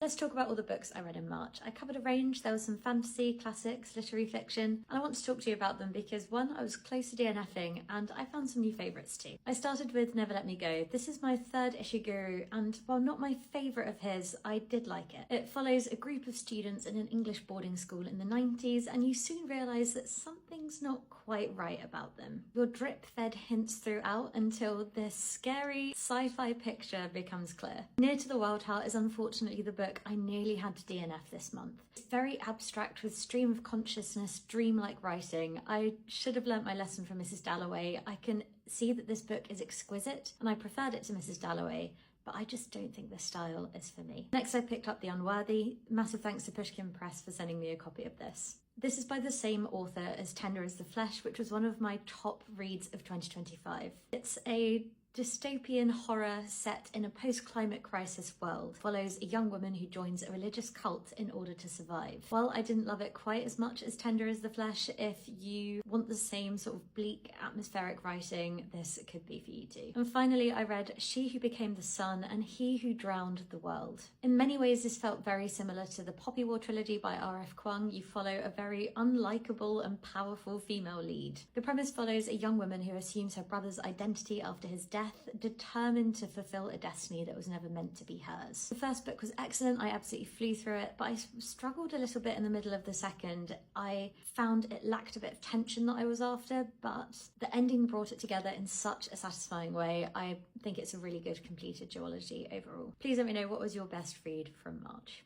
Let's talk about all the books I read in March. I covered a range. There was some fantasy, classics, literary fiction, and I want to talk to you about them because one, I was close to DNFing and I found some new favourites too. I started with Never Let Me Go. This is my third Ishiguro and while not my favourite of his, I did like it. It follows a group of students in an English boarding school in the 90s and you soon realise that something's not quite right about them. You're drip-fed hints throughout until this scary sci-fi picture becomes clear. Near to the Wild Heart is unfortunately the book I nearly had to DNF this month. It's very abstract with stream of consciousness, dreamlike writing. I should have learnt my lesson from Mrs. Dalloway. I can see that this book is exquisite and I preferred it to Mrs. Dalloway, but I just don't think this style is for me. Next I picked up The Unworthy. Massive thanks to Pushkin Press for sending me a copy of this. This is by the same author as Tender as the Flesh, which was one of my top reads of 2025. It's a dystopian horror set in a post-climate crisis world. Follows a young woman who joins a religious cult in order to survive. While I didn't love it quite as much as Tender as the Flesh, if you want the same sort of bleak atmospheric writing, this could be for you too. And finally I read She Who Became the Sun and He Who Drowned the World. In many ways this felt very similar to the Poppy War trilogy by R.F. Kuang. You follow a very unlikable and powerful female lead. The premise follows a young woman who assumes her brother's identity after his death, determined to fulfill a destiny that was never meant to be hers. The first book was excellent, I absolutely flew through it, but I struggled a little bit in the middle of the second. I found it lacked a bit of tension that I was after, but the ending brought it together in such a satisfying way. I think it's a really good completed duology overall. Please let me know what was your best read from March.